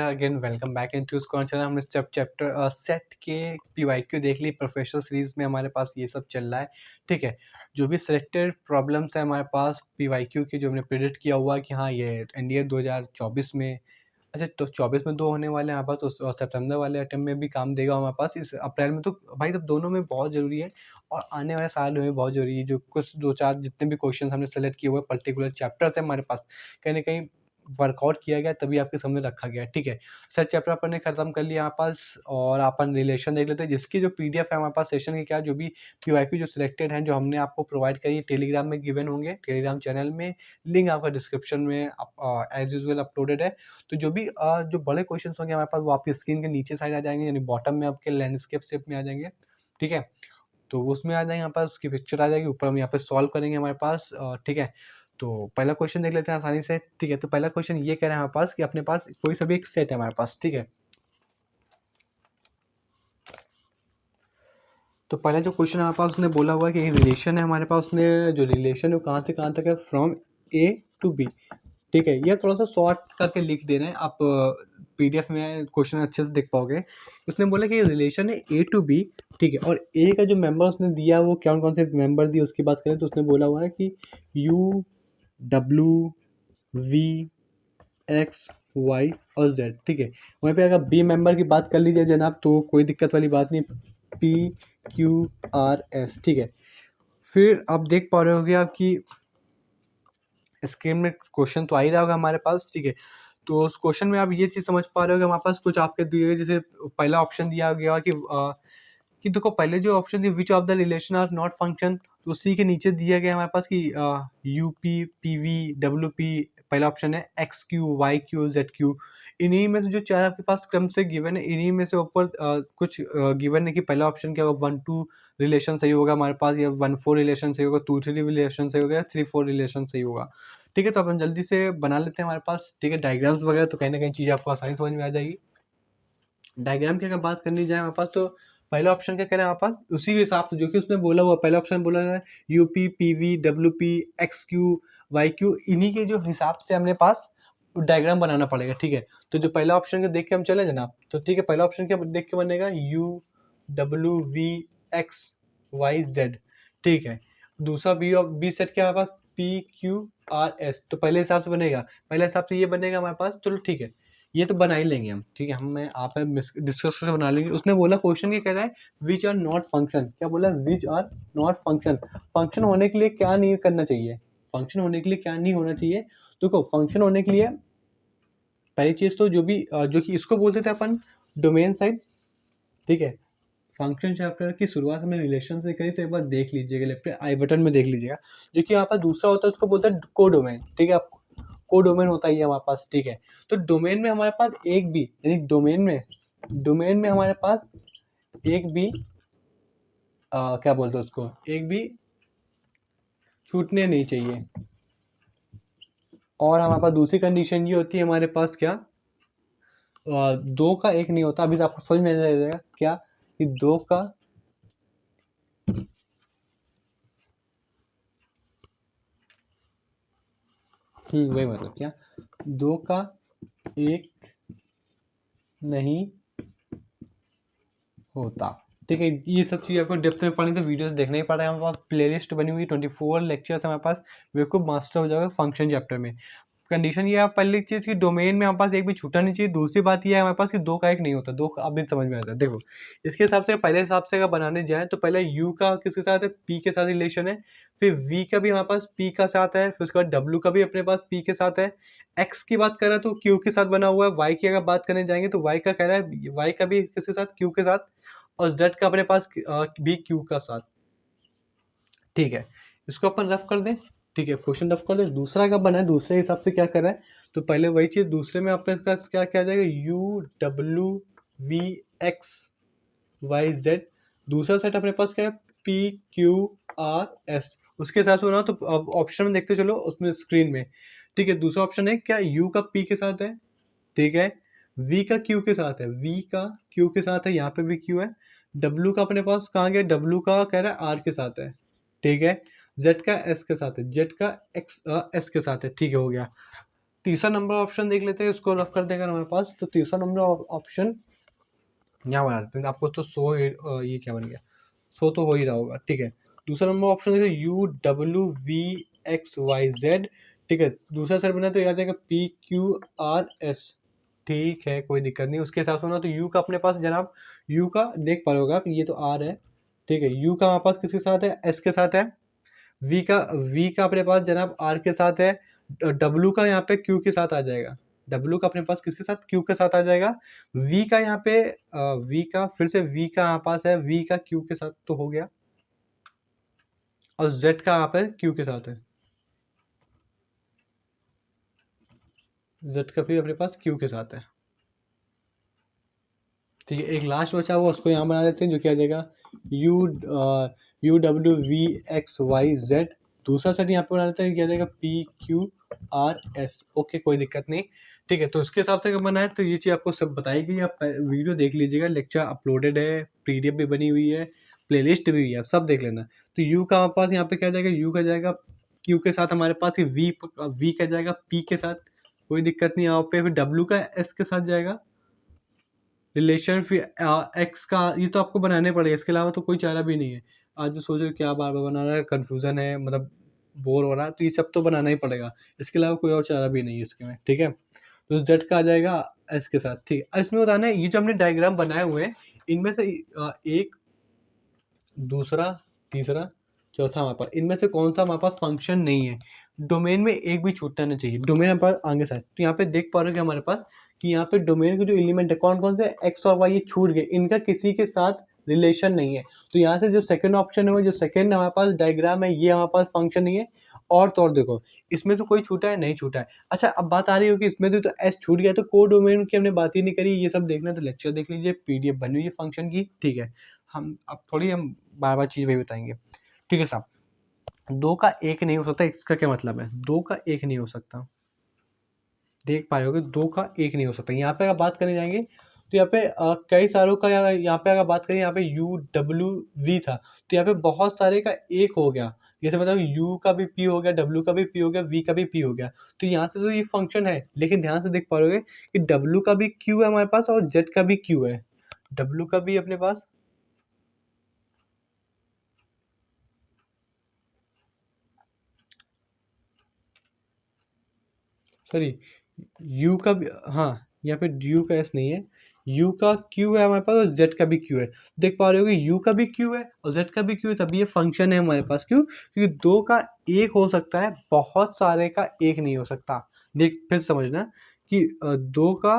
Again welcome back in to स्कॉन channel. हमने chapter set के पीवाईक्यू देख ली। प्रोफेशनल सीरीज में हमारे पास ये सब चल रहा है, ठीक है। जो भी सिलेक्टेड प्रॉब्लम्स है हमारे पास पीवाईक्यू की, जो हमने प्रेडिक्ट किया हुआ है कि हाँ ये एनडीए 2024 में, अच्छा तो 24 में 2 होने वाले हैं हमारे पास, तो सितंबर वाले अटेम्प्ट में भी काम देगा हमारे पास। इस अप्रैल में तो भाई सब दोनों में बहुत ज़रूरी है, और आने वाले साल में भी बहुत ज़रूरी है। जो कुछ 2-4 जितने भी क्वेश्चन हमने सेलेक्ट किए हुए पर्टिकुलर चैप्टर्स है हमारे पास, कहीं ना कहीं वर्कआउट किया गया तभी आपके सामने रखा गया, ठीक है। सर चैप्टर अपन ने खत्म कर लिया यहाँ पास, और अपन रिलेशन देख लेते हैं, जिसकी जो पीडीएफ है हमारे पास सेशन की, क्या जो भी पीवाईक्यू जो सिलेक्टेड हैं जो हमने आपको प्रोवाइड करी टेलीग्राम में गिवन होंगे, टेलीग्राम चैनल में लिंक आपका डिस्क्रिप्शन में एज यूजुअल अपलोडेड है। तो जो भी जो बड़े क्वेश्चन होंगे हमारे पास वो आपकी स्क्रीन के नीचे साइड आ जाएंगे, यानी बॉटम में आपके लैंडस्केप शेप में आ जाएंगे, ठीक है। तो उसमें आ जाएंगे, यहाँ पास उसकी पिक्चर आ जाएगी, ऊपर हम यहाँ पे सॉल्व करेंगे हमारे पास, ठीक है। तो पहला क्वेश्चन देख लेते हैं आसानी से, ठीक है। तो पहला क्वेश्चन ये कह रहे हैं हमारे पास कि अपने पास कोई सा भी एक सेट है हमारे पास, ठीक है। तो पहला जो क्वेश्चन हमारे पास उसने बोला हुआ है कि एक रिलेशन है हमारे पास, उसने जो रिलेशन है वो कहाँ से कहाँ तक है, फ्रॉम ए टू बी, ठीक है। ये थोड़ा सा शॉर्ट करके लिख दे रहे हैं, आप पीडीएफ में क्वेश्चन अच्छे से देख पाओगे। उसने बोला कि रिलेशन है ए टू बी, ठीक है। और ए का जो मेंबर उसने दिया वो कौन कौन से मेंबर दिए उसकी बात करें तो उसने बोला हुआ है कि U W V X Y और जेड, ठीक है। वहीं पे अगर बी मेंबर की बात कर लीजिए जनाब तो कोई दिक्कत वाली बात नहीं, पी क्यू आर एस, ठीक है। फिर आप देख पा रहे होगे आपकी स्क्रीन में क्वेश्चन तो आ ही रहा होगा हमारे पास, ठीक है। तो उस क्वेश्चन में आप ये चीज़ समझ पा रहे हो कि हमारे पास कुछ आपके दिए, जैसे पहला ऑप्शन दिया गया कि देखो पहले जो ऑप्शन थी which of the relation are not function, तो उसी के नीचे दिया गया हमारे पास कि U P P V W P, पहला ऑप्शन है X Q Y Q Z Q. इन्हीं में से जो चार आपके पास क्रम से गिवन है, इन्हीं में से ऊपर कुछ गिवन है कि पहला ऑप्शन क्या होगा, 1-2 रिलेशन सही होगा हमारे पास, या 1-4 रिलेशन सही होगा, 2-3 रिलेशन सही होगा, 3-4 रिलेशन सही होगा, ठीक है। तो अपन जल्दी से बना लेते हैं हमारे पास, ठीक है, डायग्राम्स वगैरह, तो कहीं ना कहीं चीज़ आपको आसानी समझ में आ जाएगी। डायग्राम की अगर बात करनी जाए हमारे पास, तो पहला ऑप्शन क्या करें हमारे पास, उसी के हिसाब से जो कि उसने बोला हुआ, पहला ऑप्शन बोला है U P P V W P X Q Y Q, इन्हीं के जो हिसाब से हमने पास डायग्राम बनाना पड़ेगा, ठीक है। तो जो पहला ऑप्शन को देख के हम चले जनाब, तो ठीक है, पहला ऑप्शन क्या देख के बनेगा, U W V X Y Z, ठीक है। दूसरा बी सेट क्या हमारे पास, पी क्यू आर एस, तो पहले हिसाब से बनेगा, पहले हिसाब से ये बनेगा हमारे पास, चलो ठीक है, ये तो बना ही लेंगे हम, ठीक है। हम मैं आप डिस्कस करके बना लेंगे। उसने बोला क्वेश्चन ये कह रहा है विच आर नॉट फंक्शन, क्या बोला, which are not function. Function होने के लिए क्या नहीं करना चाहिए, फंक्शन होने के लिए क्या नहीं होना चाहिए। देखो फंक्शन होने के लिए पहली चीज तो जो भी जो कि इसको बोलते थे अपन डोमेन साइड, ठीक है। फंक्शन चैप्टर की शुरुआत हमने रिलेशन से करी, तो एक बार देख लीजिएगा, लेफ्ट आई बटन में देख लीजिएगा। जो कि यहाँ पर दूसरा होता है उसको बोलते हैं कोडोमेन, ठीक है। आप कोडोमेन होता ही है हमारे पास, ठीक है। तो डोमेन में हमारे पास एक भी, यानी डोमेन में हमारे पास एक भी क्या बोलते हैं उसको, एक भी छूटने नहीं चाहिए। और हमारे पास दूसरी कंडीशन ये होती है हमारे पास क्या, दो का एक नहीं होता। अभी से आपको समझ में आ जाएगा क्या, कि दो का वही मतलब क्या, दो का एक नहीं होता, ठीक है। ये सब चीज़ आपको डेप्थ में पढ़नी तो वीडियोस देखना ही पड़ेगा। हमारे पास प्लेलिस्ट बनी हुई 24 लेक्चर्स हमारे पास, बिल्कुल मास्टर हो जाएगा फंक्शन चैप्टर में। कंडीशन ये आप पहली चीज़ की डोमेन में हमारे पास एक भी छूटा नहीं चाहिए। दूसरी बात ये है हमारे पास कि दो का एक नहीं होता, दो का अब भी समझ में आता है। देखो इसके हिसाब से, पहले हिसाब से अगर बनाने जाए तो पहले यू का किसके साथ है, पी के साथ रिलेशन है। फिर वी का भी हमारे पास पी का साथ है, फिर उसके बाद डब्ल्यू का भी अपने पास पी के साथ है। एक्स की बात कर रहा है तो क्यू के साथ बना हुआ है। वाई की अगर बात करने जाएंगे तो वाई का कह रहा है, वाई का भी किसके साथ, क्यू के साथ। और जेड का अपने पास भी क्यू का साथ, ठीक है। इसको अपन रफ कर दें, ठीक है, क्वेश्चन रफ कर दें। दूसरा का बना है, दूसरे हिसाब से क्या कर रहा है, तो पहले वही चीज़ दूसरे में अपने पास क्या क्या आ जाएगा, U W V X Y Z. दूसरा सेट अपने पास क्या है, पी क्यू आर एस। उसके हिसाब से बनाओ, तो अब ऑप्शन में देखते चलो उसमें स्क्रीन में, ठीक है। दूसरा ऑप्शन है क्या, यू का पी के साथ है, ठीक है। वी का क्यू के साथ है, वी का क्यू के साथ है, यहाँ पे भी क्यू है। डब्ल्यू का अपने पास कहाँ गया, डब्ल्यू का कह रहा है आर के साथ है, ठीक है। जेड का एस के साथ है, जेड का एक्स एस के साथ है, ठीक है, हो गया। तीसरा नंबर ऑप्शन देख लेते हैं, इसको रफ कर देगा हमारे पास। तो तीसरा नंबर ऑप्शन यहाँ बना देते हैं आपको। तो 100 ये क्या बन गया, 100 तो हो ही रहा होगा, ठीक है। दूसरा नंबर ऑप्शन है UWVXYZ, ठीक है। दूसरा सेट बना तो याद जाएगा PQRS, ठीक है, कोई दिक्कत नहीं। उसके हिसाब से होना तो यू का अपने पास जनाब, यू का देख पा रहे होगा आप, ये तो आर है, ठीक है। यू का हमारे पास किसके साथ है, एस के साथ है। वी का अपने पास जनाब आर के साथ है। डब्ल्यू का यहाँ पे क्यू के साथ आ जाएगा। डब्ल्यू का अपने पास किसके साथ, क्यू के साथ आ जाएगा। वी का यहाँ पे वी का फिर से वी का यहाँ पास है, वी का क्यू के साथ तो हो गया, और जेड का यहाँ पे क्यू के साथ है। जेड का भी अपने पास क्यू के साथ है, ठीक है। एक लास्ट बचा हुआ, उसको यहाँ बना देते हैं, जो क्या आ जाएगा UWVXYZ। दूसरा सेट यहाँ पे बना देते हैं, क्या आ जाएगा PQRS। ओके, कोई दिक्कत नहीं, ठीक है। तो उसके हिसाब से अगर बनाए तो ये चीज़ आपको सब बताई गई। आप वीडियो देख लीजिएगा, लेक्चर अपलोडेड है, PDF भी बनी हुई है, प्लेलिस्ट भी है, सब देख लेना। तो यू का हमारे पास यहाँ पे क्या जाएगा, यू का जाएगा क्यू के साथ, हमारे पास वी का जाएगा पी के साथ, कोई दिक्कत नहीं यहाँ पे। फिर डब्ल्यू का एस के साथ जाएगा रिलेशन। फिर एक्स का ये तो आपको बनाने पड़ेगा, इसके अलावा तो कोई चारा भी नहीं है। आज जो सोचो क्या बार बार बना रहा है, कन्फ्यूज़न है, मतलब बोर हो रहा है, तो ये सब तो बनाना ही पड़ेगा, इसके अलावा कोई और चारा भी नहीं है इसके में, ठीक है। तो जेड का आ जाएगा एस के साथ, ठीक है। अब इसमें बताना है, ये जो हमने डायग्राम बनाए हुए हैं, इनमें से एक, दूसरा, तीसरा, चौथा हमारे पास, इनमें से कौन सा हमारे पास फंक्शन नहीं है। डोमेन में एक भी छूटना नहीं चाहिए, डोमेन हमारे पास आगे साइड। तो यहाँ पे देख पा रहे हो कि हमारे पास कि यहाँ पे डोमेन के जो एलिमेंट है कौन कौन से, एक्स और वाई, ये छूट गए, इनका किसी के साथ रिलेशन नहीं है। तो यहाँ से जो सेकंड ऑप्शन है, वो जो सेकंड हमारे पास डायग्राम है, ये हमारे पास फंक्शन नहीं है। और तो और देखो, इसमें तो कोई छूटा है नहीं छूटा है। अच्छा, अब बात आ रही हो कि इसमें तो एस छूट गया, तो को डोमेन की हमने बात ही नहीं करी। ये सब देखना तो लेक्चर देख लीजिए, PDF बनी हुई है फंक्शन की, ठीक है। हम अब थोड़ी हम बार बार चीज़ वही बताएंगे, ठीक है साहब। दो का एक नहीं हो सकता, इसका क्या मतलब है, दो का एक नहीं हो सकता, देख पा रहे होगे, दो का एक नहीं हो सकता। यहाँ पे अगर बात करने जाएंगे तो यहाँ पे कई सारों का, यहाँ पे अगर बात करें, यहाँ पे UWV था, तो यहाँ पे बहुत सारे का एक हो गया। जैसे मतलब यू का भी पी हो गया, डब्ल्यू का भी पी हो गया, वी का भी पी हो गया। तो यहाँ से तो ये फंक्शन है, लेकिन ध्यान से देख पा रहे कि डब्ल्यू का भी क्यू है हमारे पास, और जेड का भी क्यू है। डब्ल्यू का भी अपने पास, सॉरी, यू का भी, हाँ, यहाँ पे यू का एस नहीं है, यू का क्यू है हमारे पास, और जेड का भी क्यू है। देख पा रहे हो कि यू का भी क्यू है और जेड का भी क्यू है, तभी ये फंक्शन है हमारे पास। क्यों, क्योंकि दो का एक हो सकता है, बहुत सारे का एक नहीं हो सकता। देख फिर समझना कि दो का,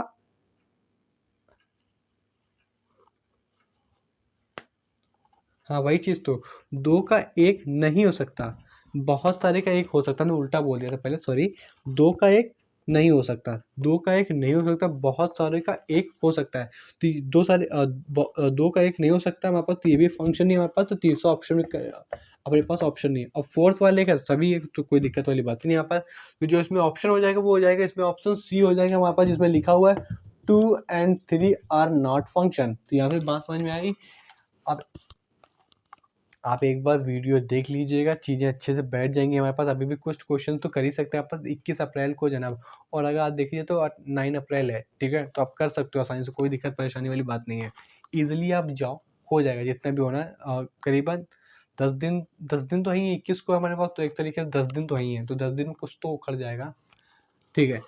हाँ वही चीज़ तो, दो का एक नहीं हो सकता, बहुत सारे का एक हो सकता। मैं उल्टा बोल दिया था पहले, सॉरी। दो का एक नहीं हो सकता, दो का एक नहीं हो सकता, बहुत सारे का एक हो सकता है। तो दो का एक नहीं हो सकता हमारे पास, तो ये भी फंक्शन नहीं है हमारे पास। तो तीसरा ऑप्शन में अपने पास ऑप्शन नहीं है। अब फोर्थ वाले का सभी एक, तो कोई दिक्कत वाली बात ही नहीं यहाँ पर। तो जो इसमें ऑप्शन हो जाएगा वो हो जाएगा, इसमें ऑप्शन सी हो जाएगा हमारे पास, जिसमें लिखा हुआ है 2 and 3 आर नॉट फंक्शन। तो यहाँ पे बात समझ में आई। अब आप एक बार वीडियो देख लीजिएगा, चीज़ें अच्छे से बैठ जाएंगी हमारे पास। अभी भी कुछ क्वेश्चन तो कर ही सकते हैं आप पास, 21 अप्रैल को जनाब। और अगर आप देखिए तो 9 अप्रैल है, ठीक है। तो आप कर सकते हो आसानी से, कोई दिक्कत परेशानी वाली बात नहीं है। ईजिली आप जाओ, हो जाएगा जितना भी होना है। करीबन 10 दिन, 10 दिन तो ही 21 को हमारे पास, तो एक तरीके से 10 दिन तो ही है, तो 10 दिन में कुछ तो उखड़ जाएगा, ठीक है।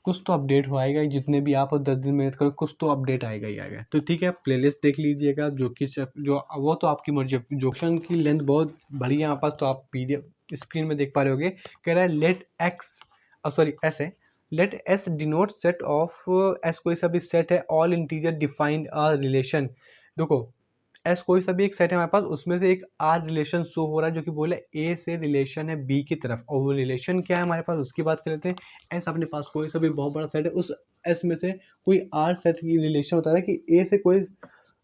कुछ तो अपडेट हो आएगा ही, जितने भी आप 10 दिन मेहनत करो, कुछ तो अपडेट आएगा ही आएगा। तो ठीक है, प्लेलिस्ट देख लीजिएगा, जो कि जो वो तो आपकी मर्जी है। जोशन की लेंथ बहुत बड़ी है यहाँ पास, तो आप PDF स्क्रीन में देख पा रहे होगे। कह रहा है लेट एक्स, सॉरी एस है, let S denote set of, S कोई सा भी सेट है, all integer defined a relation. देखो, एस कोई सा भी एक सेट है हमारे पास, उसमें से एक आर रिलेशन शो हो रहा है, जो कि बोले ए से रिलेशन है बी की तरफ, और वो रिलेशन क्या है हमारे पास, उसकी बात कर लेते हैं। एस अपने पास कोई सा भी बहुत बड़ा सेट है, उस एस में से कोई आर सेट की रिलेशन होता है कि ए से कोई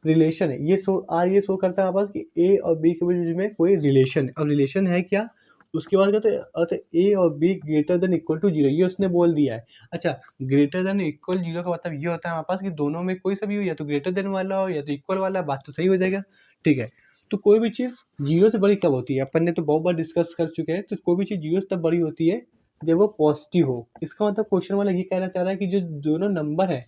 रिलेशन है। ये शो, आर ये शो करता है हमारे पास कि ए और बी के बीच में कोई रिलेशन है। अब रिलेशन है क्या, उसके बाद कहते हैं अच्छा ए और B greater than equal to zero, ये उसने बोल दिया है। अच्छा, ग्रेटर देन इक्वल जीरो का मतलब ये होता है हमारे पास कि दोनों में कोई सा भी हो, या तो ग्रेटर देन वाला हो या तो इक्वल वाला, बात तो सही हो जाएगा, ठीक है। तो कोई भी चीज़ जीरो से बड़ी कब होती है, अपन ने तो बहुत बार डिस्कस कर चुके हैं। तो कोई भी चीज़ जीरो से तब बड़ी होती है जब वो पॉजिटिव हो। इसका मतलब क्वेश्चन वाला ये कहना चाह रहा है कि जो दोनों नंबर है,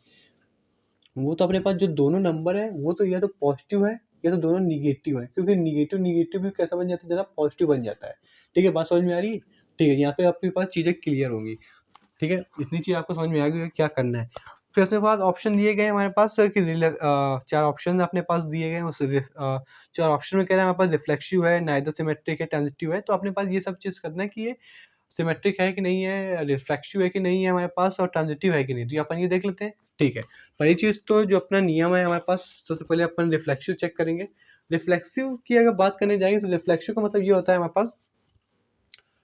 वो तो अपने पास जो दोनों नंबर है वो तो या तो पॉजिटिव है या तो दोनों निगेटिव है, क्योंकि निगेटिव निगेटिव भी कैसा बन जाता है जनाब, पॉजिटिव बन जाता है। ठीक है, बात समझ में आ रही है? ठीक है, यहाँ पे आपके पास चीज़ें क्लियर होंगी। ठीक है, इतनी चीज़ आपको समझ में आ गई है क्या करना है। फिर उसके बाद ऑप्शन दिए गए हमारे पास कि 4 ऑप्शन अपने पास दिए गए हैं। 4 ऑप्शन में कह रहा है हमारे पास रिफ्लेक्सिव है, नाइदर सिमेट्रिक है, ट्रांजिटिव है। तो अपने पास ये सब चीज़ करना है कि ये सिमेट्रिक है कि नहीं है, रिफ्लेक्सिव है कि नहीं है हमारे पास, और ट्रांजिटिव है कि नहीं। तो ये अपन ये देख लेते हैं। ठीक है, पहली चीज़ तो जो अपना नियम है हमारे पास, सबसे पहले अपन रिफ्लेक्सिव चेक करेंगे। रिफ्लेक्सिव की अगर बात करने जाएंगे तो रिफ्लेक्सिव का मतलब ये होता है हमारे पास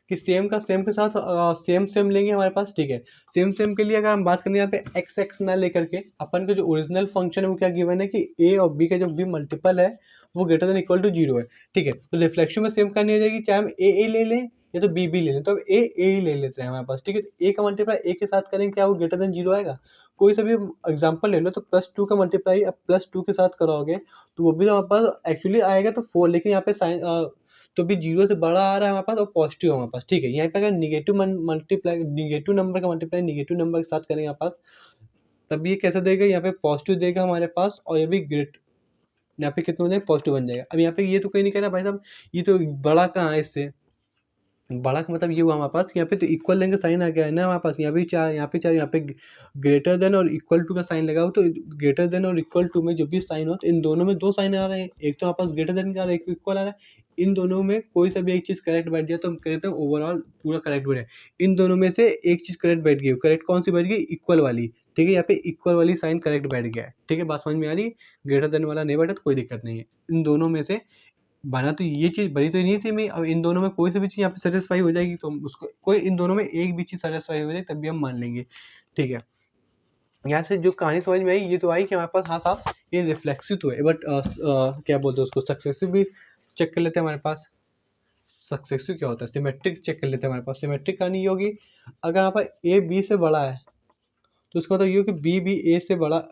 कि सेम का सेम के साथ सेम सेम लेंगे हमारे पास। ठीक है, सेम सेम के लिए अगर हम बात करें यहाँ पे एक्स एक्स ना लेकर के, अपन का जो ओरिजिनल फंक्शन है वो क्या गिवन है कि ए और बी का जो बी मल्टीपल है वो ग्रेटर देन इक्वल टू 0 है। ठीक है, तो रिफ्लेक्शन में सेम करनी हो जाएगी, चाहे हम ए ले लें या तो बी ले लें, तो अब ए ही ले लेते हैं हमारे पास। ठीक है, तो ए का मल्टीप्लाई ए के साथ करेंगे, क्या वो ग्रेटर देन 0 आएगा? कोई सा भी एग्जाम्पल ले लो, तो +2 का मल्टीप्लाई अब +2 के साथ करोगे तो वो भी हमारे पास एक्चुअली आएगा तो 4, लेकिन यहाँ पे साइन तो भी 0 से बड़ा आ रहा है हमारे पास और पॉजिटिव है हमारे पास। ठीक है, यहाँ पे अगर निगेटिव नंबर का मल्टीप्लाई निगेटिव नंबर के साथ करेंगे हमारे पास, तब ये कैसा देगा, यहाँ पे पॉजिटिव देगा हमारे पास, और ये भी ग्रेट, यहाँ पे कितना हो जाएगा, पॉजिटिव बन जाएगा। अब यहाँ पे ये तो कोई नहीं कह रहा भाई साहब ये तो बड़ा कहाँ है इससे, बड़ा का मतलब ये हुआ हमारे पास कि यहाँ पे तो इक्वल लेंगे साइन आ गया है ना हमारे पास, यहाँ पे 4, यहाँ पे 4, यहाँ पे ग्रेटर देन और इक्वल टू का साइन लगा हो, तो ग्रेटर देन और इक्वल टू में जब भी साइन हो तो इन दोनों में 2 साइन आ रहे हैं, एक तो हमारे पास ग्रेटर देन का आ रहा है, एक इक्वल आ रहा है। इन दोनों में कोई सा भी एक चीज़ करेक्ट बैठ जाए तो हम कहते हैं ओवरऑल पूरा करेक्ट बैठे। इन दोनों में से एक चीज़ करेक्ट बैठ गई, करेक्ट कौन सी बैठ गई, इक्वल वाली। ठीक है, यहाँ पे इक्वल वाली साइन करेक्ट बैठ गया है। ठीक है, बात समझ में आ रही है? ग्रेटर देन वाला नहीं बैठा तो कोई दिक्कत नहीं है। इन दोनों में से बना तो ये चीज़ बनी तो नहीं थी मैं, अब इन दोनों में कोई सी भी चीज़ यहाँ पे सेटिस्फाई हो जाएगी तो हम उसको, कोई इन दोनों में एक भी चीज़ सेटिस्फाई हो जाए तब भी हम मान लेंगे। ठीक है, यहाँ से जो कहानी समझ में आई ये तो आई कि हमारे पास हाँ साहब ये रिफ्लेक्सिव तो है, बट क्या बोलते हैं उसको, सक्सेसिव भी चेक कर लेते हैं हमारे पास। सक्सेसिव क्या होता है, सिमेट्रिक चेक कर लेते हैं हमारे पास। सिमेट्रिक कहानी ये होगी, अगर यहाँ पर ए बी से बड़ा है तो उसका मतलब ये हो कि बी ए से बड़ा,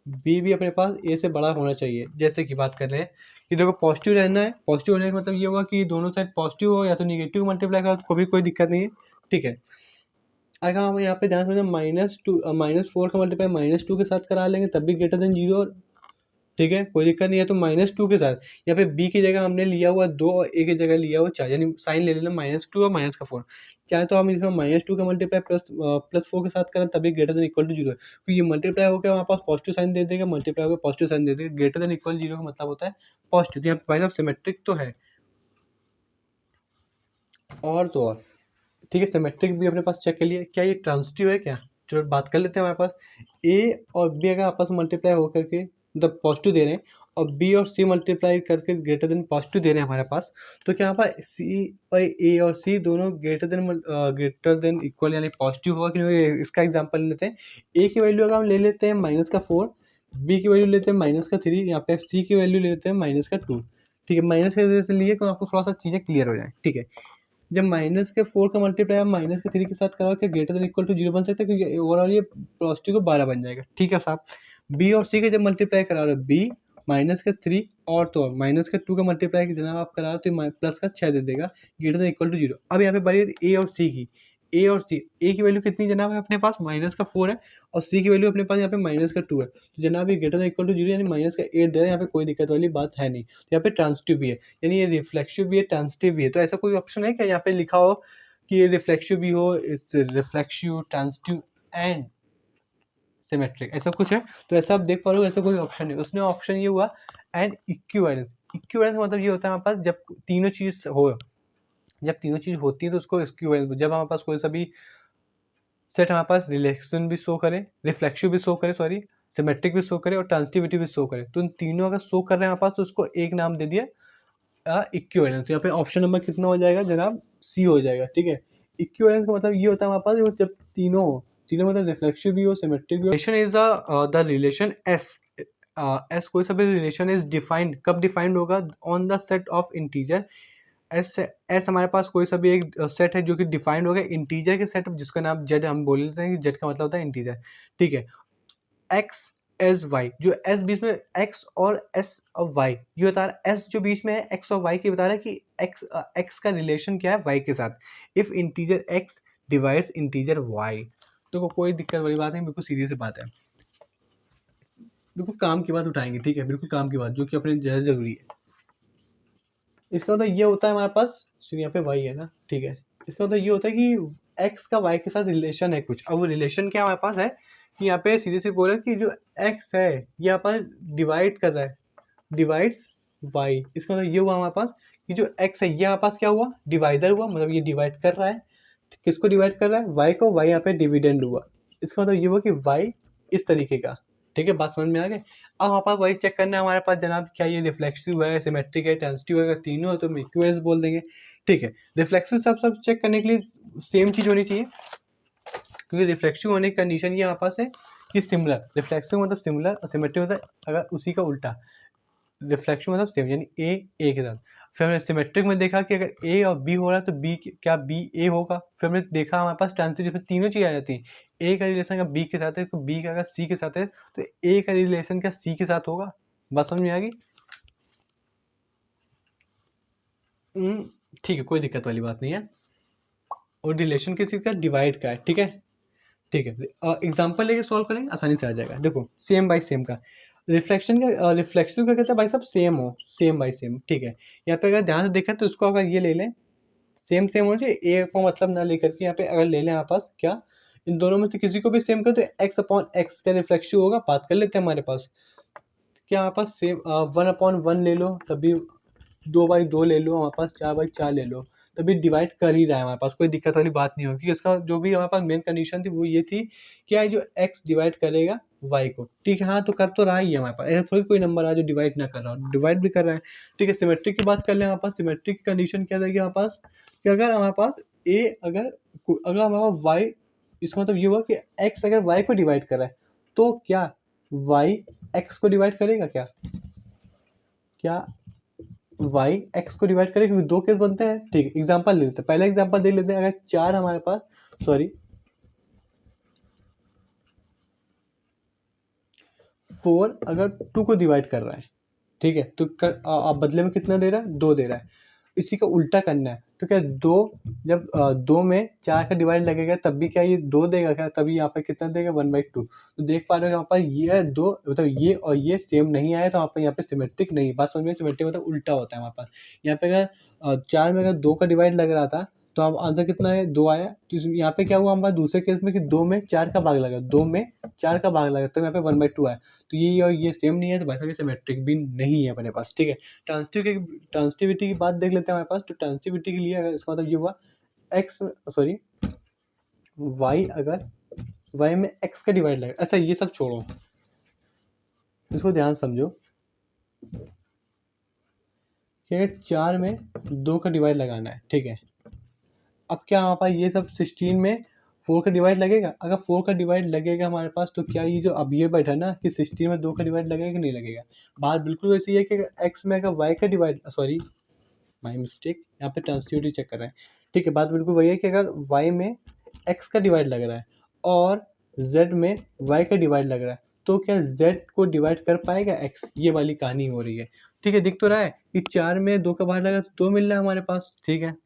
बी भी अपने पास ए से बड़ा होना चाहिए। जैसे कि बात कर रहे हैं कि देखो पॉजिटिव रहना है, पॉजिटिव होने का मतलब ये होगा कि दोनों साइड पॉजिटिव हो, या तो निगेटिव मल्टीप्लाई करो तो कोई दिक्कत नहीं है। ठीक है, अगर हम यहाँ पे ध्यान समझे -4 का मल्टीप्लाई -2 के साथ करा लेंगे तब भी ग्रेटर देन 0। ठीक है, कोई दिक्कत नहीं है। तो -2 के साथ यहाँ पे बी की जगह हमने लिया हुआ 2 और ए की जगह लिया हुआ 4, यानी साइन ले लेना -2 और माइनस का 4। चाहे तो हम इसमें -2 का मल्टीप्लाई +4 के साथ करें तभी ग्रेटर देन इक्वल टू 0 है, क्योंकि ये मल्टीप्लाई होकर हमारे पास पॉजिटिव साइन दे देगा, मल्टीप्लाई होकर पॉजिटिव साइन दे देगा। ग्रेटर देन इक्वल 0 का मतलब होता है पॉजिटिव। तो यहाँ पे भाई साहब सिमेट्रिक तो है। और तो और ठीक है, सिमेट्रिक भी अपने पास चेक कर लिया, क्या ये ट्रांजिटिव है क्या? चलो बात कर लेते हैं। हमारे पास ए और बी अगर आपस में मल्टीप्लाई होकर के मतलब पॉजिटिव दे रहे हैं, और बी और सी मल्टीप्लाई करके ग्रेटर देन पॉजिटिव दे रहे हैं हमारे पास, तो क्या यहाँ पर सी और ए और सी दोनों ग्रेटर देन इक्वल यानी पॉजिटिव होगा कि नहीं? इसका एग्जांपल लेते हैं। ए की वैल्यू अगर हम ले लेते हैं -4, बी की वैल्यू लेते हैं -3, यहाँ पे सी की वैल्यू लेते हैं -2। ठीक है, माइनस के वजह से लिए तो आपको थोड़ा सा चीज़ें क्लियर हो जाए। ठीक है, जब -4 का मल्टीप्लाई आप -3 के साथ कराओ, क्या ग्रेटर देन इक्वल टू 0 बन सकता है? क्योंकि ओवरऑल ये पॉजिटिव को 12 बन जाएगा। ठीक है साहब, बी और सी के जब मल्टीप्लाई करा रहे हो, बी -3 और तो और -2 का मल्टीप्लाई जनाब आप करा रहे हो तो प्लस का 6 दे देगा, ग्रेटर देन इक्वल टू 0। अब यहाँ पे बारी ए और सी की। ए और सी, ए की वैल्यू कितनी जनाब है अपने पास, -4 है, और सी की वैल्यू अपने पास यहाँ पे -2 है। तो जनाब ये ग्रेटर देन इक्वल टू 0 यानी -8 दे रहे हैं, यहाँ पे कोई दिक्कत वाली बात है नहीं। तो यहाँ पे ट्रांजिटिव भी है, यानी ये रिफ्लेक्सिव भी है, ट्रांजिटिव भी है। तो ऐसा कोई ऑप्शन है क्या यहाँ पे लिखा हो कि ये रिफ्लेक्सिव भी हो, it's reflexive, transitive and symmetric, ऐसा कुछ है? तो ऐसा आप देख पा रहे हो, ऐसा कोई ऑप्शन नहीं। उसने ऑप्शन ये हुआ एंड इक्विवेलेंस। इक्विवेलेंस मतलब ये होता है हमारे पास जब तीनों चीज़ हो, जब तीनों चीज़ होती है तो उसको इक्विवेलेंस, जब हमारे पास कोई सा भी सेट हमारे पास रिलेशन भी शो करे, रिफ्लेक्सिव भी शो करे, सॉरी, सिमेट्रिक भी शो करे और ट्रांजिटिविटी भी शो करे, तो इन तीनों अगर शो कर रहे हैं हमारे पास तो उसको एक नाम दे दिया इक्विवेलेंस। यहाँ पे ऑप्शन नंबर कितना हो जाएगा जनाब, सी हो जाएगा। ठीक है, इक्विवेलेंस का मतलब ये होता है हमारे पास वो जब तीनों हो, तीनों मतलब रिफ्लेक्सिव भी हो, सिमेट्रिक भी हो। Relation is the relation S. S कोई सा भी रिलेशन इज डिफाइंड, कब डिफाइंड होगा, on the set of integer. S हमारे पास कोई सा भी एक सेट है जो कि डिफाइंड हो गया इंटीजर के सेट, जिसका नाम जेड हम बोल लेते हैं कि जेड का मतलब होता है इंटीजर। ठीक है, एक्स एस वाई, जो एस बीच में एक्स और एस और वाई, ये बता रहा है एस जो बीच में है एक्स और वाई की, बता रहा है कि एक्स का रिलेशन क्या है वाई के साथ। If integer X divides integer Y, तो कोई दिक्कत वाली बात नहीं, बिल्कुल सीधी सी बात है, बिल्कुल काम की बात उठाएंगे, ठीक है, बिल्कुल काम की बात जो कि अपने जरूरी है। इसका मतलब ये होता है हमारे पास, यहाँ पे वाई है ना, ठीक है, इसका मतलब ये होता है कि एक्स का वाई के साथ रिलेशन है कुछ। अब वो रिलेशन क्या हमारे पास है कि यहाँ पे सीधे से बोला कि जो एक्स है ये यहाँ पर डिवाइड कर रहा है, डिवाइड्स वाई। इसका मतलब ये हुआ हमारे पास कि जो एक्स है ये हमारे पास क्या हुआ, डिवाइजर हुआ, मतलब ये डिवाइड कर रहा है, किसको डिवाइड कर रहा है, वाई को, वाई यहाँ पे डिविडेंड हुआ। इसका मतलब ये हुआ कि वाई इस तरीके का, ठीक है, बात समझ में आ गई। अब हमारे पास वही चेक करना है हमारे पास जनाब, क्या ये रिफ्लेक्सिव है, सिमेट्रिक है, ट्रांजिटिव है, अगर तीनों है तो इक्विवेलेंस बोल देंगे, ठीक है। रिफ्लेक्सिव सब चेक करने के लिए सेम चीज़ होनी चाहिए, क्योंकि रिफ्लेक्सिव होने की कंडीशन ये हमारे पास है कि सिमिलर, रिफ्लेक्सिव मतलब सिमिलर और सिमेट्रिक मतलब अगर उसी का उल्टा, रिफ्लेक्शन मतलब सेम, यानी ए के साथ। फिर हमने सिमेट्रिक में देखा कि अगर ए और बी हो रहा है तो बी क्या बी ए होगा। फिर हमने देखा हमारे पास ट्रांजिटिव जिसमें तीनों चीज़ आ जाती हैं, ए का रिलेशन अगर बी के साथ है तो बी का अगर सी के साथ है तो ए का रिलेशन क्या सी के साथ होगा। बात समझ में आ गई? ठीक है, कोई दिक्कत वाली बात नहीं है। और रिलेशन किसी का डिवाइड का है, ठीक है, ठीक है। एग्जाम्पल लेके सॉल्व करेंगे, आसानी से आ जाएगा। देखो सेम बाई सेम का रिफ्लेक्शन का, रिफ्लेक्सिव का कहता है भाई साहब सेम हो, सेम बाई सेम, ठीक है। यहाँ पे अगर ध्यान से देखें तो इसको अगर ये ले लें, सेम सेम हो जाए, ए को मतलब ना लेकर के यहाँ पे अगर ले लें हमारे पास क्या, इन दोनों में से किसी को भी सेम कर तो एक्स अपॉन एक्स का रिफ्लेक्सिव होगा। बात कर लेते हैं हमारे पास क्या हमारे पास सेम, 1/1 ले लो तभी, 2/2 ले लो हमारे पास, 4/4 ले लो तभी डिवाइड कर ही रहा है हमारे पास, कोई दिक्कत वाली बात नहीं होगी। इसका जो भी हमारे पास मेन कंडीशन थी वो ये थी कि यार जो एक्स डिवाइड करेगा वाई को, ठीक है, हाँ तो कर तो रहा ही है हमारे पास, ऐसा थोड़ी कोई नंबर आ जो डिवाइड ना कर रहा हो, डिवाइड भी कर रहा है, ठीक है। सिमेट्रिक की बात कर ले, हमारे पास सिमेट्रिक की कंडीशन क्या रहेगी हमारे पास कि अगर हमारे पास ए अगर हमारे पास वाई, इसका मतलब ये हुआ कि एक्स अगर वाई को डिवाइड कर रहा है तो क्या वाई एक्स को डिवाइड करेगा, क्या क्या वाई एक्स को डिवाइड करेगा, क्योंकि दो केस बनते हैं, ठीक है। एग्जांपल ले लेते हैं, पहला एग्जांपल देख लेते हैं। अगर 4 हमारे पास, सॉरी 4 अगर 2 को डिवाइड कर रहा है, ठीक है, तो आप बदले में कितना दे रहा है, 2 दे रहा है। इसी का उल्टा करना है तो क्या 2, जब 2 में 4 का डिवाइड लगेगा तब भी क्या ये 2 देगा क्या, तभी यहाँ पे कितना देगा 1/2। तो देख पा रहे हो यहाँ पर ये है 2, मतलब ये और ये सेम नहीं आया तो यहाँ पे सिमेट्रिक नहीं। बात समझ में, सिमेट्रिक मतलब उल्टा होता है हमारे पास। यहाँ पे अगर 4 में अगर 2 का डिवाइड लग रहा था तो अब आंसर कितना है, 2 आया। तो यहाँ पे क्या हुआ हमारे दूसरे केस में कि 2 में 4 का भाग लगा, 2 में 4 का भाग लगा, तो यहाँ पे 1/2 आया। तो ये और ये सेम नहीं है तो भाई साहब ये सिमेट्रिक भी नहीं है अपने पास, ठीक है। ट्रांसिटिविटी की बात देख लेते हैं हमारे पास। तो ट्रांसिटिविटी के लिए अगर इसका मतलब ये हुआ एक्स, सॉरी वाई, अगर वाई में एक्स का डिवाइड लगा, अच्छा ये सब छोड़ो, इसको ध्यान समझो कि अगर 4 में 2 का डिवाइड लगाना है, ठीक है। अब क्या हमारे पास ये सब 16 में 4 का डिवाइड लगेगा। अगर 4 का डिवाइड लगेगा हमारे पास तो क्या ये जो अब ये बैठा ना कि 16 में 2 का डिवाइड लगेगा कि नहीं लगेगा। बात बिल्कुल वैसी है कि एक्स में अगर वाई का डिवाइड, सॉरी माई मिस्टेक, यहाँ पे ट्रांसिटिविटी चेक कर रहे हैं, ठीक है। बात बिल्कुल वही है कि अगर y में x का डिवाइड लग रहा है और z में y का डिवाइड लग रहा है तो क्या z को डिवाइड कर पाएगा x, ये वाली कहानी हो रही है, ठीक है। दिख तो रहा है कि 4 में 2 का बाहर लगा तो 2 मिल रहा है हमारे पास, ठीक है।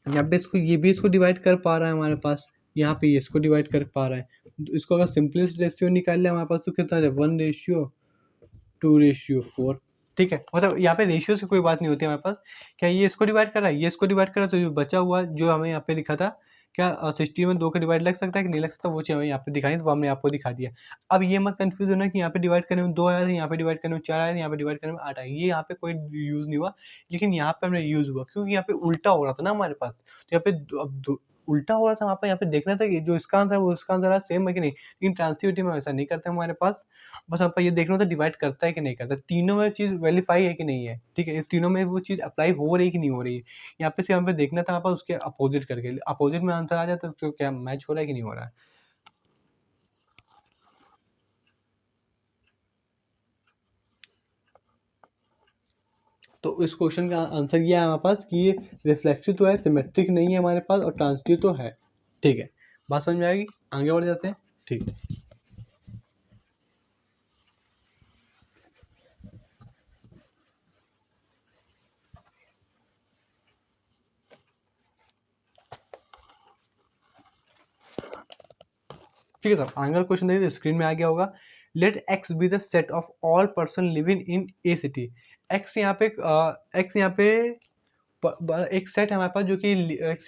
यहाँ पे इसको, ये भी इसको डिवाइड कर पा रहा है हमारे पास, यहाँ पे ये इसको डिवाइड कर पा रहा है। तो इसको अगर सिंपलेस्ट रेशियो निकाल ले हमारे पास तो कितना है, 1:2:4, ठीक है। मतलब यहाँ पे रेशियो से कोई बात नहीं होती हमारे पास। क्या ये इसको डिवाइड कर रहा है, ये इसको डिवाइड कर रहा है, तो जो बचा हुआ जो हमें यहाँ पे लिखा था क्या 60 में 2 का डिवाइड लग सकता है कि नहीं लग सकता, वो चीज़ हमें यहाँ पे दिखाई तो वो हमने आपको दिखा दिया। अब ये मत कंफ्यूज होना कि यहाँ पे डिवाइड करने में 2 आया था, यहाँ पे डिवाइड करने में 4 आया था, यहाँ पे डिवाइड करने में 8 आया, ये यहाँ पे कोई यूज़ नहीं हुआ। लेकिन यहाँ पे हमने यूज़ हुआ क्योंकि यहाँ पे उल्टा हो रहा था ना हमारे पास, तो यहाँ पे उल्टा हो रहा था, वहाँ पे यहाँ पे देखना था कि जो इसका आंसर है वो उसका आंसर सेम है कि नहीं। लेकिन ट्रांसिटिविटी में ऐसा नहीं करते हमारे पास, बस आपको ये देखना होता है डिवाइड करता है कि नहीं करता, तीनों में चीज़ वेरीफाई है कि नहीं है, ठीक है। इस तीनों में वो चीज़ अप्लाई हो रही है कि नहीं हो रही है। यहाँ पे सिर्फ हमें देखना था, आपको उसके अपोजिट करके, अपोजिट में आंसर आ जाता तो क्या मैच हो रहा है कि नहीं हो रहा है। तो इस क्वेश्चन का आंसर ये है हमारे पास कि ये रिफ्लेक्सिव तो है, सिमेट्रिक नहीं है हमारे पास, और ट्रांसिटिव तो है, ठीक है। बात समझ में आएगी? आगे बढ़ जाते हैं। ठीक है, ठीक है सर। आगे क्वेश्चन देखिए, स्क्रीन में आ गया होगा। Let X be the set of all person living in a city. X यहाँ पे एक्स यहाँ पे एक सेट है हमारे पास, जो कि एक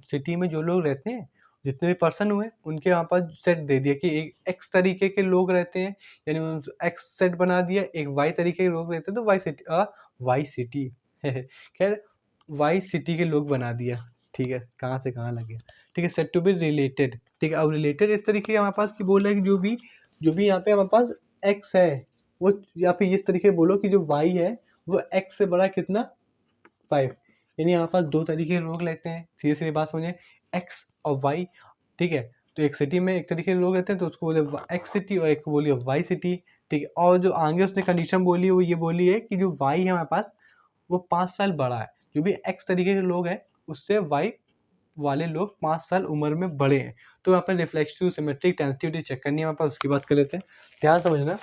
सिटी में जो लोग रहते हैं, जितने भी पर्सन हुए उनके यहाँ पर सेट दे दिया कि एक एक्स तरीके के लोग रहते हैं, यानी एक्स सेट बना दिया। एक वाई तरीके के लोग रहते हैं तो वाई सिटी खैर वाई सिटी के लोग बना दिया। ठीक है, कहाँ से कहाँ लगे। ठीक है, सेट टू बी रिलेटेड। ठीक है, अब रिलेटेड इस तरीके के हमारे पास की बोल रहा है कि जो भी यहाँ पे हमारे पास एक्स है, वो यहाँ पे इस तरीके बोलो कि जो वाई है वो एक्स से बड़ा कितना, 5। यानी यहाँ पर दो तरीके के लोग लेते हैं, सीधे सीधे बात समझिए, एक्स और वाई। ठीक है, तो एक सिटी में एक तरीके के लोग रहते हैं तो उसको बोले एक्स सिटी, और एक को बोलिए वाई सिटी। ठीक है, और जो आगे उसने कंडीशन बोली है वो ये बोली है कि जो वाई है हमारे पास वो 5 साल बड़ा है। जो भी एक्स तरीके के लोग हैं उससे वाई वाले लोग 5 साल उम्र में बड़े हैं। तो यहाँ पर रिफ्लेक्सिव, सिमेट्रिक, ट्रांजिटिविटी चेक करनी है हमारे पास, उसकी बात कर लेते हैं। ध्यान समझना।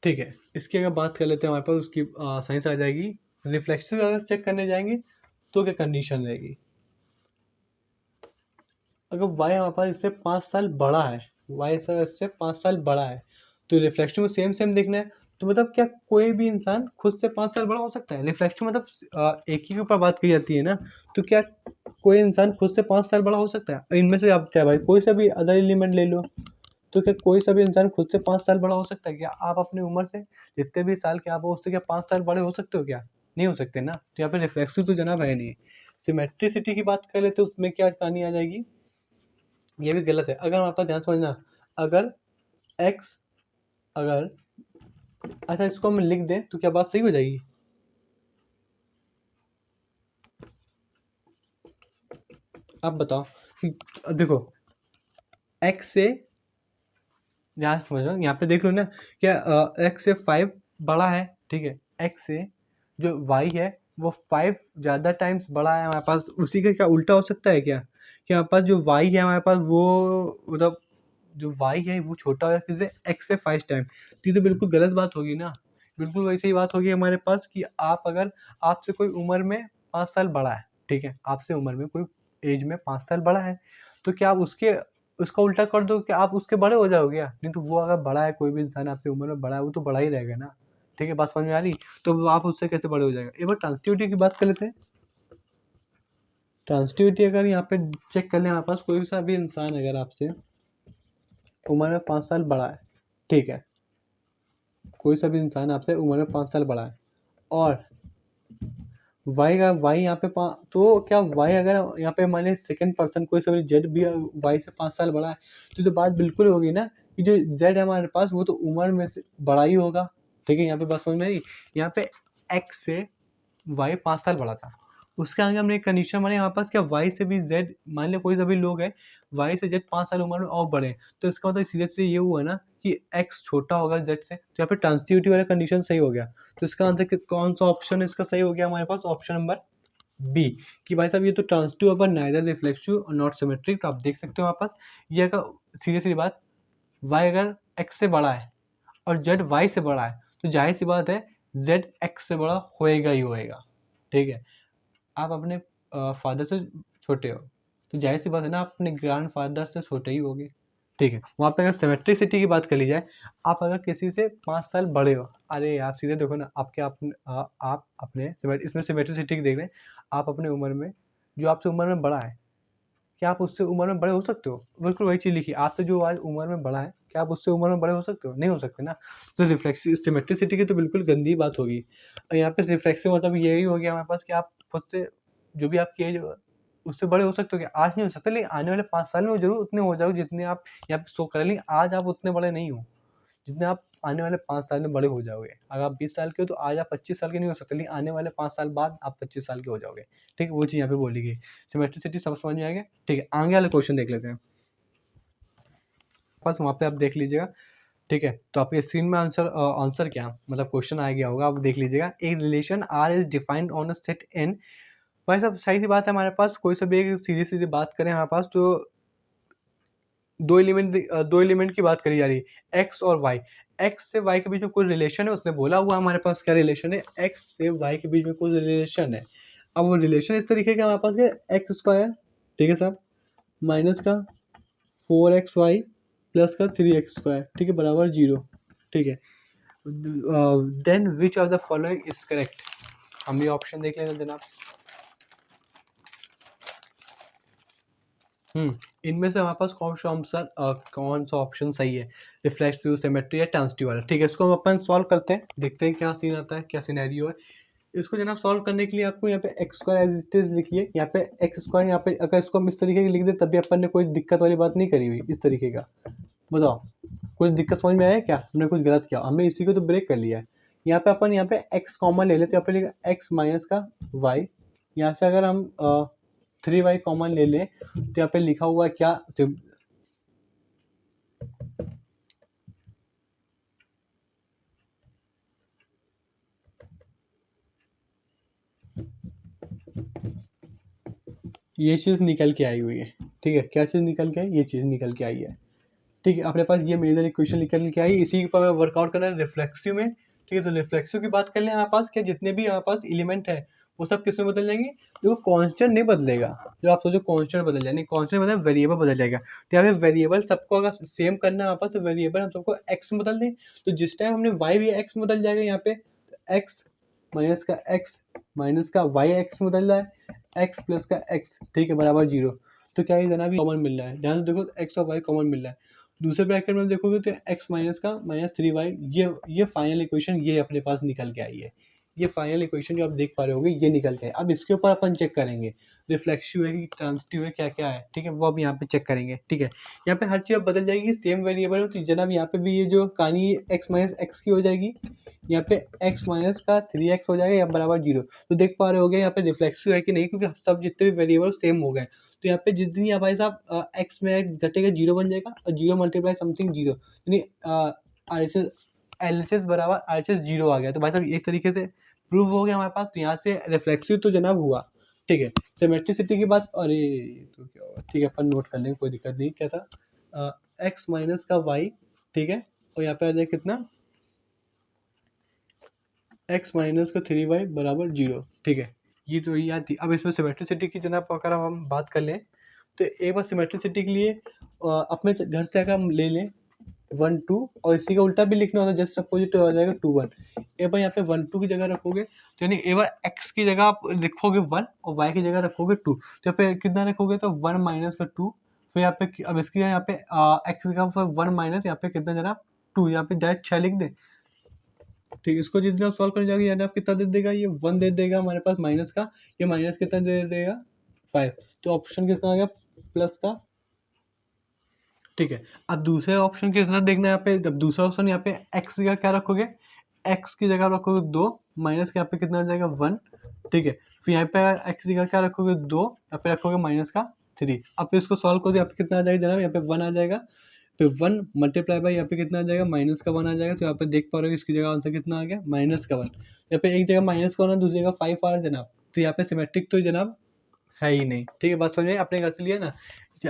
ठीक है, इसकी अगर बात कर लेते हैं हमारे पास, उसकी सही से आ जाएगी। रिफ्लेक्सिव अगर चेक करने जाएंगे तो क्या कंडीशन रहेगी, अगर वाई हमारे पास इससे 5 साल बड़ा है, वाई सर इससे 5 साल बड़ा है, तो रिफ्लेक्शन में सेम सेम देखना है। तो मतलब क्या कोई भी इंसान खुद से 5 साल बड़ा हो सकता है? रिफ्लेक्शन मतलब एक ही के ऊपर बात की जाती है ना, तो क्या कोई इंसान खुद से 5 साल बड़ा हो सकता है? इनमें से आप चाहे भाई कोई सा भी अदर एलिमेंट ले लो, तो क्या कोई सा भी इंसान खुद से 5 साल बड़ा हो सकता है? क्या आप अपनी उम्र से जितने भी साल के आप हो उससे क्या 5 साल बड़े हो सकते हो क्या? नहीं हो सकते ना। तो यहाँ पे रिफ्लेक्सिव तो जनाब है नहीं। सिमेट्रिसिटी की बात कर लेते, उसमें क्या कहानी आ जाएगी, ये भी गलत है। अगर हमारे पास, ध्यान समझना, अगर एक्स, अगर, अच्छा इसको हम लिख दें तो क्या बात सही हो जाएगी? आप बताओ कि देखो, एक्स से, यहाँ समझ लो, यहाँ पे देख लो ना, क्या एक्स से 5 बड़ा है। ठीक है, एक्स से जो वाई है वो 5 ज़्यादा टाइम्स बड़ा है हमारे पास। उसी का क्या उल्टा हो सकता है क्या, कि हमारे पास जो वाई है हमारे पास वो, मतलब जो वाई है वो छोटा है किससे, एक्स से 5 टाइम। तो ये तो बिल्कुल गलत बात होगी ना। बिल्कुल वैसे ही बात होगी हमारे पास कि आप अगर, आपसे कोई उम्र में 5 साल बड़ा है, ठीक है, आपसे उम्र में कोई एज में 5 साल बड़ा है, तो क्या आप उसका उल्टा कर दो कि आप उसके बड़े हो जाओगे क्या? नहीं, तो वो अगर बड़ा है, कोई भी इंसान आपसे उम्र में बड़ा है, वो तो बड़ा ही रहेगा ना। ठीक है, बात समझ में आ रही? तो वो आप उससे कैसे बड़े हो जाएगा। एक बार ट्रांसटिविटी की बात कर लेते हैं। ट्रांसटिविटी अगर यहाँ पे चेक कर लें, हमारे पास कोई सा भी इंसान अगर आपसे उम्र में 5 साल बड़ा है, ठीक है, कोई सा भी इंसान आपसे उम्र में 5 साल बड़ा है, और वाई यहाँ पे तो क्या वाई अगर यहाँ पे मान लीजिए सेकंड पर्सन कोई सा भी जेड भी वाई से 5 साल बड़ा है, तो बात बिल्कुल होगी ना कि जो जेड है हमारे पास वो तो उम्र में से बड़ा ही होगा। ठीक है, यहाँ पे बात समझ में आई। यहाँ पे एक्स से वाई 5 साल बड़ा था, उसके आगे हमने एक कंडीशन मानी हमारे पास, क्या वाई से भी जेड, मान लिया कोई सा भी लोग है, वाई से जेड 5 साल उम्र में और बड़े हैं, तो इसका मतलब सीधे सीधे ये हुआ ना कि एक्स छोटा होगा जेड से। तो यहाँ पे ट्रांसटिविटी वाला कंडीशन सही हो गया। तो इसका आंसर कौन सा ऑप्शन है इसका सही हो गया हमारे पास, ऑप्शन नंबर बी, कि भाई साहब ये तो ट्रांसटिव अपर नाइदर रिफ्लेक्सिव और नॉट सिमेट्रिक। तो आप देख सकते हो हमारे पास ये, अगर सीधे सीधी बात, वाई अगर एक्स से बड़ा है और जेड वाई से बड़ा है, तो जाहिर सी बात है जेड एक्स से बड़ा होएगा ही होएगा। ठीक है, आप अपने फादर से छोटे हो, तो जाहिर सी बात है ना आप अपने ग्रैंड फादर से छोटे ही होगे। ठीक है, वहाँ पे अगर सिमेट्रिसिटी की बात कर ली जाए, आप अगर किसी से 5 साल बड़े हो, अरे आप सीधे देखो ना, आप अपने इसमें सिमेट्रिसिटी देख रहे हैं, आप अपने उम्र में, जो आपसे उम्र में बड़ा है, क्या आप उससे उम्र में बड़े हो सकते हो? बिल्कुल वही चीज़ लिखी, आपसे जो आज उम्र में बड़ा है, क्या आप उससे उम्र में बड़े हो सकते हो? नहीं हो सकते ना। तो रिफ्लेक्सिव सिमेट्रिसिटी की तो बिल्कुल गंदी बात होगी। और यहाँ पे रिफ्लेक्सिव मतलब यही हो गया हमारे पास कि आप खुद से, जो भी आपकी एज, उससे बड़े हो सकते हो क्या? आज नहीं हो सकते, लेकिन आने वाले 5 साल में वो ज़रूर उतने हो जाओगे जितने आप यहाँ पे शो करें, लेकिन आज आप उतने बड़े नहीं हो जितने आप आने वाले 5 साल में बड़े हो जाओगे। अगर आप 20 साल के हो तो आज आप 25 साल के नहीं हो सकते, लेकिन आने वाले 5 साल बाद आप 25 साल के हो जाओगे। ठीक है, वो चीज़ यहाँ पे बोली गई। सिमेट्रिसिटी सब समझ में आ गया? ठीक है, आगे वाला क्वेश्चन देख लेते हैं। बस वहाँ पे आप देख लीजिएगा। ठीक है, तो आपके स्क्रीन में आंसर क्या मतलब क्वेश्चन आ गया होगा, आप देख लीजिएगा। A relation R is defined on a set N. भाई साहब सही सी बात है, हमारे पास कोई सा भी एक सीधी सीधी बात करें हमारे पास तो दो एलिमेंट की बात करी जा रही है, एक्स और वाई। एक्स से वाई के बीच में कोई रिलेशन है, उसने बोला हुआ हमारे पास क्या रिलेशन है, एक्स से वाई के बीच में कोई रिलेशन है। अब वो रिलेशन इस तरीके का हमारे पास है, एक्स स्क्वायर, ठीक है साहब, माइनस का 4xy प्लस का 3x स्क्वायर, ठीक है, बराबर 0, ठीक है। Then which of the following is correct. हम ये ऑप्शन देख लेंगे जनाब। इनमें से हमारे पास कौन सा ऑप्शन सही है, रिफ्लेक्सिव, सिमेट्री या ट्रांजिटिव वाला। ठीक है, इसको हम अपन सॉल्व करते हैं, देखते हैं क्या सीन आता है, क्या सिनेरियो है। इसको जनाब सॉल्व करने के लिए आपको यहाँ पे X square as it is लिखिए, यहाँ पे एक्स स्क्वायर, यहाँ पे अगर इसको हम इस तरीके की लिख दे तब भी अपन ने कोई दिक्कत वाली बात नहीं करी हुई इस तरीके का। बताओ कुछ दिक्कत समझ में आया क्या, हमने कुछ गलत किया, हमने इसी को तो ब्रेक कर लिया है। यहाँ पे अपन यहाँ पे एक्स कॉमन ले लेते, यहाँ पे लिखा एक्स माइनस का वाई। यहाँ से अगर हम 3y कॉमन ले लें तो यहाँ पे लिखा हुआ है क्या, ये चीज़ निकल के आई हुई है। ठीक है, क्या चीज़ निकल के आई, ये चीज़ निकल के आई है। ठीक है, अपने पास ये मेजर इक्वेशन निकल के आई, इसी पर वर्कआउट करना है रिफ्लेक्सिव में। ठीक है, तो रिफ्लेक्सिव की बात कर लें हमारे पास, क्या जितने भी हमारे पास एलिमेंट है वो सब किस में बदल जाएंगे, जो कांस्टेंट नहीं बदलेगा। जो आप सोचो कांस्टेंट बदल जाए, नहीं कांस्टेंट मतलब वेरिएबल बदल जाएगा। तो यहाँ पे वेरिएबल सबको अगर सेम करना है हमारे पास, तो वेरिएबल हम सबको एक्स में बदल दें। तो जिस टाइम हमने वाई भी एक्स में बदल जाएगा, यहाँ पे एक्स माइनस का वाई एक्स में बदल रहा है, एक्स प्लस का एक्स, ठीक है, बराबर 0। तो क्या ये जनाब कॉमन मिल रहा है, ध्यान से देखो एक्स और वाई कॉमन मिल रहा है। दूसरे ब्रैकेट में देखोगे तो एक्स माइनस का -3y, ये फाइनल इक्वेशन ये अपने पास निकल के आई है। ये फाइनल इक्वेशन जो आप देख पा रहे होगे ये निकल के आई। अब इसके ऊपर अपन चेक करेंगे रिफ्लेक्सिव है कि ट्रांजिटिव है, क्या क्या है, ठीक है, वो अब यहाँ पे चेक करेंगे। ठीक है, यहाँ पे हर चीज़ अब बदल जाएगी, सेम वेरिएबल है, तो जनाब यहाँ पे भी ये जो कहानी एक्स माइनस एक्स की हो जाएगी, यहाँ पे एक्स माइनस का 3x हो जाएगा या बराबर 0। तो देख पा रहे होगे यहाँ पे रिफ्लेक्सिव है कि नहीं, क्योंकि सब जितने भी वेरिएबल सेम हो गए। तो यहाँ पे जितनी यहाँ भाई साहब एक्स में एक्स घटेगा 0 बन जाएगा, और 0 मल्टीप्लाई समथिंग 0, यानी एल एच एस बराबर RHS 0 आ गया। तो भाई साहब एक तरीके से प्रूव हो गया हमारे पास। तो यहाँ से रिफ्लेक्सिव तो जनाब हुआ। ठीक है, सिमेट्रिसिटी की बात, अरे तो क्या हुआ, ठीक है अपन नोट कर लेंगे, कोई दिक्कत नहीं। क्या था, एक्स माइनस का वाई, ठीक है, और यहाँ पे आ जाए कितना, एक्स माइनस का 3y बराबर 0। ठीक है, ये तो याद थी। अब इसमें सिमेट्रिसिटी की जनाब अगर हम बात कर लें, तो एक बार सिमेट्रिसिटी के लिए अपने घर से अगर हम ले लें 1 2, और इसी का उल्टा भी लिखना होता है, जस्ट अपोजिट हो जाएगा 2 1। एक बार यहाँ पे 1 2 की जगह रखोगे, तो यानी एक बार एक्स की जगह आप लिखोगे 1 और वाई की जगह रखोगे 2, तो यहाँ पे कितना रखोगे, तो 1 माइनस का 2। फिर यहाँ पे अब इसकी यहाँ पे एक्स की जगह 1 माइनस, यहाँ पे कितना जनाब 2, यहाँ पे डायरेक्ट 6 लिख दें। ठीक है, इसको जितना आप सॉल्व कर जाओगे यानी आप कितना दे देगा, ये 1 दे देगा हमारे पास माइनस का, ये माइनस कितना दे देगा 5। तो ऑप्शन कितना आ गया, प्लस का। ठीक है, अब दूसरे ऑप्शन कितना देखना है यहाँ पे, जब दूसरा ऑप्शन यहाँ पे एक्स की जगह क्या रखोगे, एक्स की जगह रखोगे 2, माइनस के यहाँ पे कितना आ जाएगा 1। ठीक है, फिर यहाँ पे एक्स की जगह क्या रखोगे 2, यहाँ पे रखोगे माइनस का 3। अब इसको सॉल्व करो, यहाँ पे कितना आ जाएगा जनाब, यहाँ पे 1 आ जाएगा, फिर 1 मल्टीप्लाई बाई यहाँ पे कितना आ जाएगा, माइनस का 1 आ जाएगा। तो यहाँ पे देख पा रहे हो इसकी जगह आंसर कितना आ गया, माइनस का 1। यहाँ पे एक जगह माइनस का 1 है, दूसरी जगह 5 आ रहा है जनाब। तो यहाँ पे सिमेट्रिक तो जनाब है ही नहीं। ठीक है, बात समझ में अपने घर से लिया ना,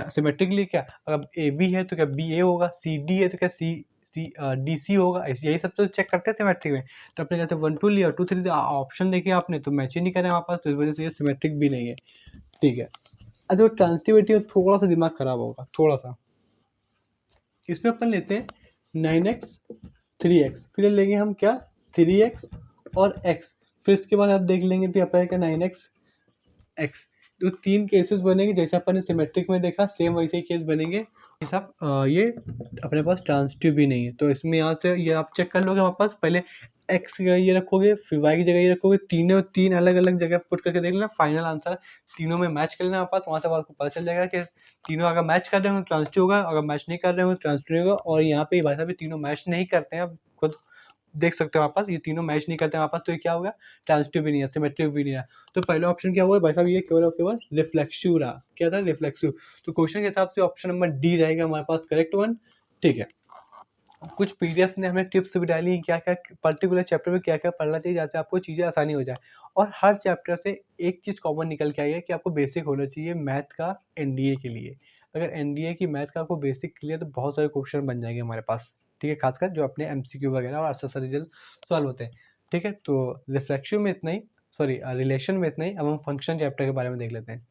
सिमेट्रिकली क्या, अगर ए बी है तो क्या बी ए होगा, सी डी है तो क्या सी सी डी सी होगा, ऐसे यही सब तो चेक करते हैं सिमेट्रिक में। तो अपने घर से 1 2 लिया, 2 3 ऑप्शन देखिए आपने तो मैच ही नहीं करे हमारे पास, तो इस वजह से ये सिमेट्रिक भी नहीं है। ठीक है, अच्छा जो ट्रांसिटिविटी है थोड़ा सा दिमाग खराब होगा, थोड़ा सा। इसमें अपन लेते हैं 9x 3x, फिर लेंगे हम क्या 3x और x, फिर इसके बाद आप देख लेंगे तो यहाँ क्या 9x x। तो 3 केसेस बनेंगे, जैसे अपन ने सिमेट्रिक में देखा सेम वैसे ही केस बनेंगे। साहब ये अपने पास ट्रांसिटिव भी नहीं है, तो इसमें यहाँ से ये आप चेक कर लोगे हमारे पास, पहले एक्स की जगह ये रखोगे, फिर वाई की जगह ये रखोगे, तीन अलग अलग जगह पुट करके देख लेना, फाइनल आंसर तीनों में मैच कर लेना हमारे पास। वहाँ से आपको पता चल जाएगा कि तीनों अगर मैच कर रहे हो ट्रांसिटिव होगा, अगर मैच नहीं कर रहे हो ट्रांसिटिव होगा। और यहाँ पे भाई साहब तीनों मैच नहीं करते हैं, आप खुद देख सकते हो हमारे पास, ये तीनों मैच नहीं करते हैं हमारे पास, तो ये क्या होगा, ट्रांसिटिव भी नहीं है, सिमेट्रिक भी नहीं है। तो पहला ऑप्शन क्या हुआ भाई साहब, ये केवल और केवल रिफ्लेक्सिव रहा। क्या था, रिफ्लेक्सिव। तो क्वेश्चन के हिसाब से ऑप्शन नंबर डी रहेगा हमारे पास करेक्ट वन। ठीक है, कुछ पीडीएफ ने हमें टिप्स भी डाली हैं, क्या-क्या पर्टिकुलर चैप्टर में क्या-क्या पढ़ना चाहिए, जहाँ से आपको चीज़ें आसानी हो जाए। और हर चैप्टर से एक चीज़ कॉमन निकल के आई है कि आपको बेसिक होना चाहिए मैथ का एनडीए के लिए। अगर एनडीए की मैथ का आपको बेसिक क्लियर, तो बहुत सारे क्वेश्चन बन जाएँगे हमारे पास, ठीक है? खासकर जो अपने एमसीक्यू वगैरह और एक्सरसाइज रिजल्ट सॉल्व होते हैं, ठीक है? तो रिफ्लेक्शन में इतना ही, सॉरी रिलेशन में इतना ही। अब हम फंक्शन चैप्टर के बारे में देख लेते हैं।